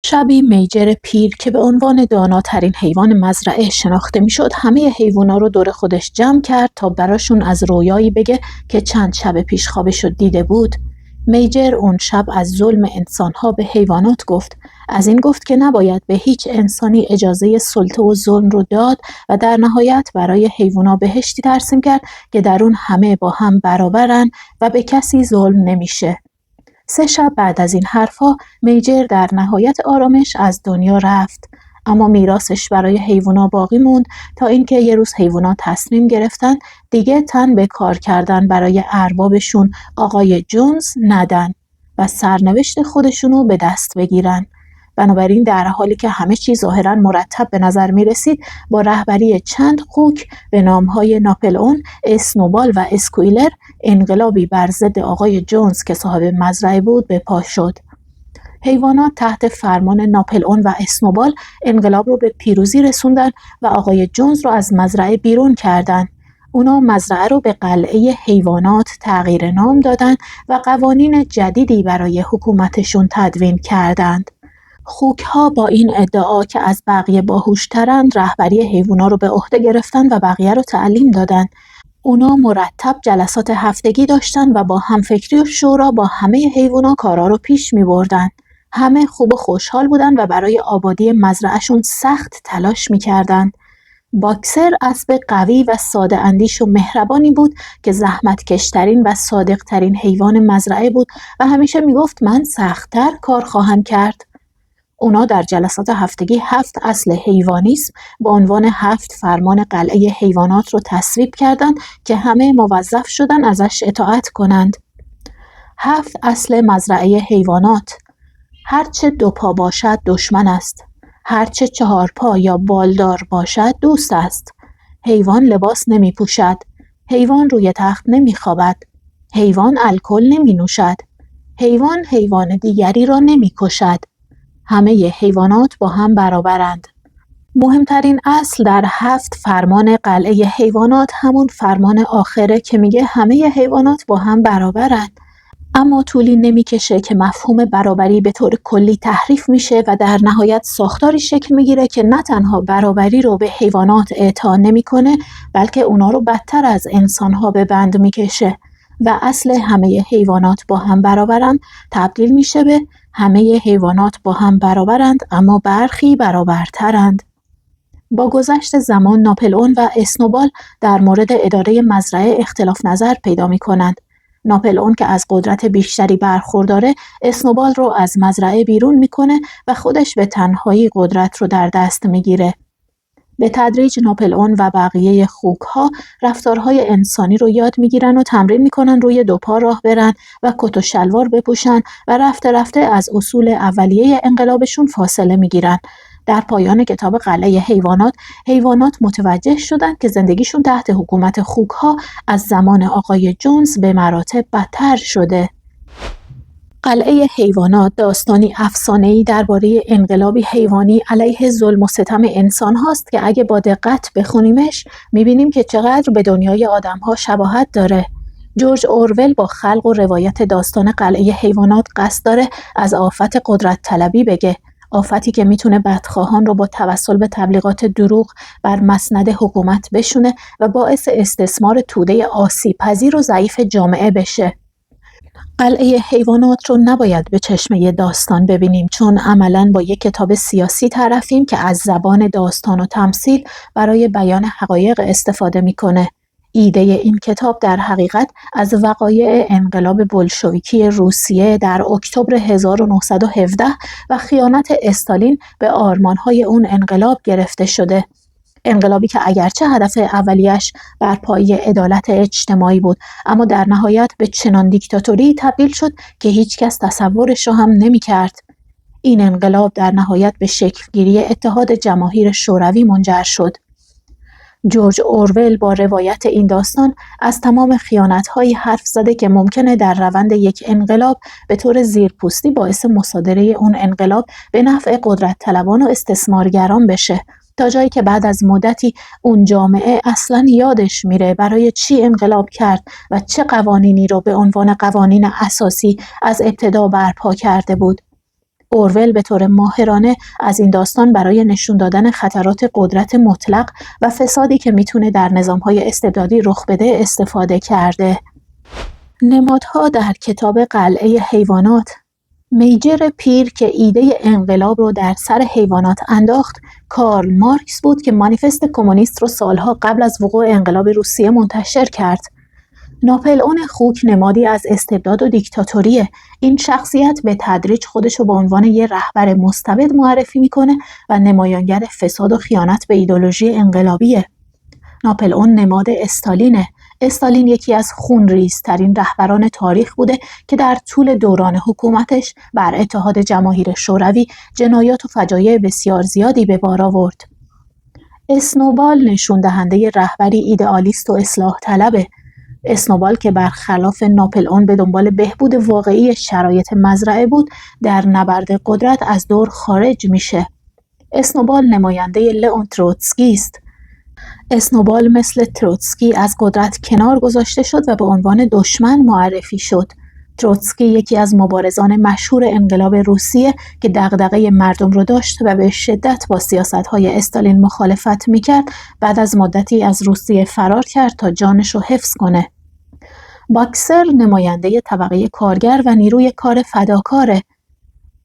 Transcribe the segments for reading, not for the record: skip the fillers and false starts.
شبی میجر پیر که به عنوان داناترین حیوان مزرعه شناخته میشد همه حیوونا رو دور خودش جمع کرد تا براشون از رویایی بگه که چند شب پیش خوابشو دیده بود. میجر اون شب از ظلم انسانها به حیوانات گفت. از این گفت که نباید به هیچ انسانی اجازه سلطه و ظلم رو داد و در نهایت برای حیوونا بهشتی ترسیم کرد که در اون همه با هم برابرن و به کسی ظلم نمیشه. 3 شب بعد از این حرفها میجر در نهایت آرامش از دنیا رفت، اما میراثش برای حیوونا باقی موند تا اینکه یه روز حیوونا تصمیم گرفتن دیگه تن به کار کردن برای اربابشون آقای جونز ندن و سرنوشت خودشونو به دست بگیرن. بنابراین در حالی که همه چیز ظاهراً مرتب به نظر می رسید، با رهبری چند خوک به نامهای ناپلئون، اسنوبال و اسکویلر، انقلابی بر ضد آقای جونز که صاحب مزرعه بود به پا شد. حیوانات تحت فرمان ناپلئون و اسنوبال انقلاب رو به پیروزی رسوندن و آقای جونز رو از مزرعه بیرون کردن. اونا مزرعه رو به قلعه حیوانات تغییر نام دادن و قوانین جدیدی برای حکومتشون تدوین کردند. خوک‌ها با این ادعا که از بقیه باهوش‌ترند رهبری حیوونا رو به عهده گرفتن و بقیه رو تعلیم دادن. اونا مرتب جلسات هفتگی داشتن و با همفکری و شورا با همه حیوونا کارا رو پیش می‌بردن. همه خوب و خوشحال بودن و برای آبادی مزرعه‌شون سخت تلاش می‌کردن. باکسر اسب قوی و ساده اندیش و مهربانی بود که زحمتکشترین و صادقترین حیوان مزرعه بود و همیشه میگفت من سخت‌تر کار خواهم کرد. اونا در جلسات هفتگی 7 اصل حیوانیسم با عنوان 7 فرمان قلعه حیوانات رو تصویب کردند که همه موظف شدن ازش اطاعت کنند. 7 اصل مزرعه حیوانات: هرچه 2 پا باشد دشمن است. هرچه 4 پا یا بالدار باشد دوست است. حیوان لباس نمی پوشد. حیوان روی تخت نمی خوابد. حیوان الکل نمی نوشد. حیوان حیوان دیگری را نمی کشد. همه حیوانات با هم برابرند. مهمترین اصل در 7 فرمان قلعه حیوانات همون فرمان آخره که میگه همه حیوانات با هم برابرند. اما طولی نمیکشه که مفهوم برابری به طور کلی تحریف میشه و در نهایت ساختاری شکل میگیره که نه تنها برابری رو به حیوانات اعطا نمیکنه، بلکه اونا رو بدتر از انسانها به بند میکشه و اصل همه حیوانات با هم برابرند تبدیل میشه به همه حیوانات با هم برابرند اما برخی برابرترند. با گذشت زمان ناپلئون و اسنوبال در مورد اداره مزرعه اختلاف نظر پیدا می‌کنند. ناپلئون که از قدرت بیشتری برخورداره، اسنوبال رو از مزرعه بیرون میکنه و خودش به تنهایی قدرت رو در دست میگیره. به تدریج ناپلئون و بقیه خوک‌ها رفتارهای انسانی رو یاد میگیرن و تمرین میکنن روی 2 پا راه برن و کت و شلوار بپوشن و رفته رفته از اصول اولیه انقلابشون فاصله میگیرن. در پایان کتاب قلعه حیوانات، حیوانات متوجه شدند که زندگیشون تحت حکومت خوک‌ها از زمان آقای جونز به مراتب بدتر شده. قلعه حیوانات داستانی افسانه‌ای درباره انقلابی حیوانی علیه ظلم و ستم انسان هاست که اگه با دقت بخونیمش میبینیم که چقدر به دنیای آدم‌ها شباهت داره. جورج اورول با خلق و روایت داستان قلعه حیوانات قصد داره از آفت قدرت طلبی بگه، آفتی که میتونه بدخواهان رو با توسل به تبلیغات دروغ بر مسند حکومت بشونه و باعث استثمار توده آسیب‌پذیر و ضعیف جامعه بشه. قلعه حیوانات رو نباید به چشمه داستان ببینیم، چون عملاً با یک کتاب سیاسی طرفیم که از زبان داستان و تمثیل برای بیان حقایق استفاده میکنه. ایده این کتاب در حقیقت از وقایع انقلاب بولشویکی روسیه در اکتبر 1917 و خیانت استالین به آرمانهای اون انقلاب گرفته شده. انقلابی که اگرچه هدف اولیش برپایی عدالت اجتماعی بود، اما در نهایت به چنان دیکتاتوری تبدیل شد که هیچ کس تصورش رو هم نمی کرد. این انقلاب در نهایت به شکلگیری اتحاد جماهیر شوروی منجر شد. جورج اورول با روایت این داستان از تمام خیانت‌هایی حرف زده که ممکنه در روند یک انقلاب به طور زیرپوستی باعث مصادره اون انقلاب به نفع قدرت طلبان و استثمارگران بشه، تا جایی که بعد از مدتی اون جامعه اصلاً یادش میره برای چی انقلاب کرد و چه قوانینی رو به عنوان قوانین اساسی از ابتدا برپا کرده بود. اورول به طور ماهرانه از این داستان برای نشون دادن خطرات قدرت مطلق و فسادی که میتونه در نظام‌های استبدادی رخ بده استفاده کرده. نمادها در کتاب قلعه حیوانات. میجر پیر که ایده انقلاب رو در سر حیوانات انداخت، کارل مارکس بود که مانیفست کمونیست رو سالها قبل از وقوع انقلاب روسیه منتشر کرد. ناپلئون خوک نمادی از استبداد و دیکتاتوریه. این شخصیت به تدریج خودش رو به عنوان یه رهبر مستبد معرفی میکنه و نمایانگر فساد و خیانت به ایدئولوژی انقلابیه. ناپلئون نماد استالینه. استالین یکی از خونریزترین رهبران تاریخ بوده که در طول دوران حکومتش بر اتحاد جماهیر شوروی جنایات و فجایع بسیار زیادی به بار آورد. اسنوبال نشون دهنده رهبری ایدئالیست و اصلاح طلبه. اسنوبال که برخلاف ناپلئون به دنبال بهبود واقعی شرایط مزرعه بود، در نبرد قدرت از دور خارج میشه. اسنوبال نماینده لئون تروتسکی است. اسنوبال مثل تروتسکی از قدرت کنار گذاشته شد و به عنوان دشمن معرفی شد. تروتسکی یکی از مبارزان مشهور انقلاب روسیه که دغدغه مردم رو داشت و به شدت با سیاست‌های استالین مخالفت میکرد، بعد از مدتی از روسیه فرار کرد تا جانش رو حفظ کنه. باکسر نماینده طبقه کارگر و نیروی کار فداکاره.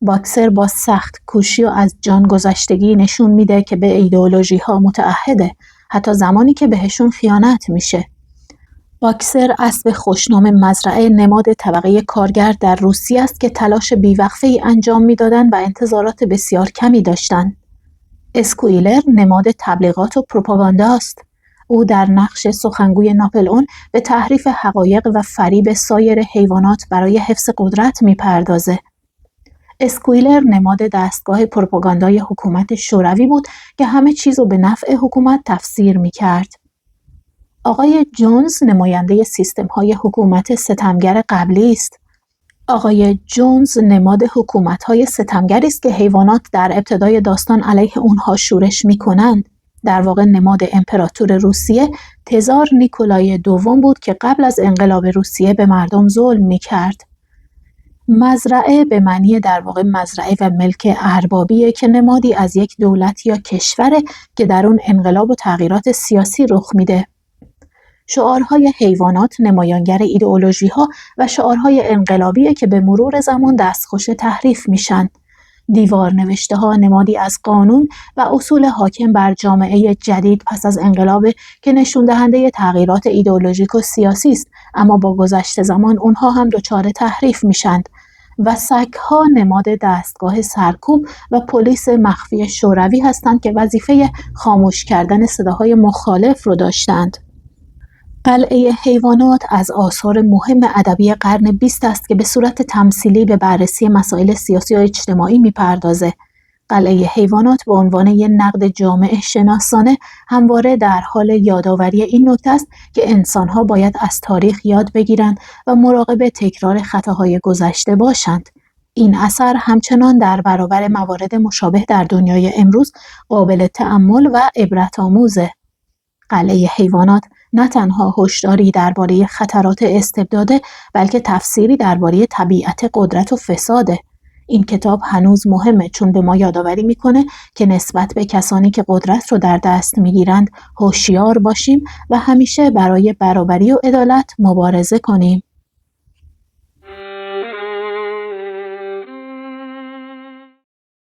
باکسر با سخت کوشی و از جان گذشتگی نشون میده که به ایدئولوژی‌ها متعهده، حتی زمانی که بهشون خیانت میشه. باکسر اسب خوشنام مزرعه نماد طبقه کارگر در روسیه است که تلاش بیوقفه‌ای انجام میدادن و انتظارات بسیار کمی داشتن. اسکویلر نماد تبلیغات و پروپاگاندا است. او در نقش سخنگوی ناپلئون به تحریف حقایق و فریب سایر حیوانات برای حفظ قدرت میپردازه. اسکویلر نماد دستگاه پروپاگاندای حکومت شوروی بود که همه چیز رو به نفع حکومت تفسیر میکرد. آقای جونز نماینده سیستم‌های حکومت ستمگر قبلی است. آقای جونز نماد حکومت‌های ستمگری است که حیوانات در ابتدای داستان علیه اونها شورش میکنند. در واقع نماد امپراتور روسیه تزار نیکولای دوم بود که قبل از انقلاب روسیه به مردم ظلم میکرد. مزرعه به معنی در واقع مزرعه و ملک اربابیه که نمادی از یک دولت یا کشوره که در اون انقلاب و تغییرات سیاسی رخ میده. شعارهای حیوانات نمایانگر ایدئولوژی‌ها و شعارهای انقلابیه که به مرور زمان دستخوش تحریف میشن. دیوار نوشته‌ها نمادی از قانون و اصول حاکم بر جامعه جدید پس از انقلاب که نشون دهنده تغییرات ایدئولوژیک و سیاسی است، اما با گذشت زمان اونها هم دچار تحریف میشن. و سگ‌ها نماد دستگاه سرکوب و پلیس مخفی شوروی هستند که وظیفه خاموش کردن صداهای مخالف رو داشتند. قلعه حیوانات از آثار مهم ادبی قرن 20 است که به صورت تمثیلی به بررسی مسائل سیاسی و اجتماعی می‌پردازه. قلعه حیوانات به عنوان یک نقد جامعه شناسانه همواره در حال یادآوری این نکته است که انسان‌ها باید از تاریخ یاد بگیرند و مراقب تکرار خطاهای گذشته باشند. این اثر همچنان در برابر موارد مشابه در دنیای امروز قابل تأمل و عبرت‌آموزه. قلعه حیوانات نه تنها هشداری درباره خطرات استبداده، بلکه تفسیری درباره طبیعت قدرت و فساده. این کتاب هنوز مهمه چون به ما یادآوری میکنه که نسبت به کسانی که قدرت رو در دست میگیرند هوشیار باشیم و همیشه برای برابری و عدالت مبارزه کنیم.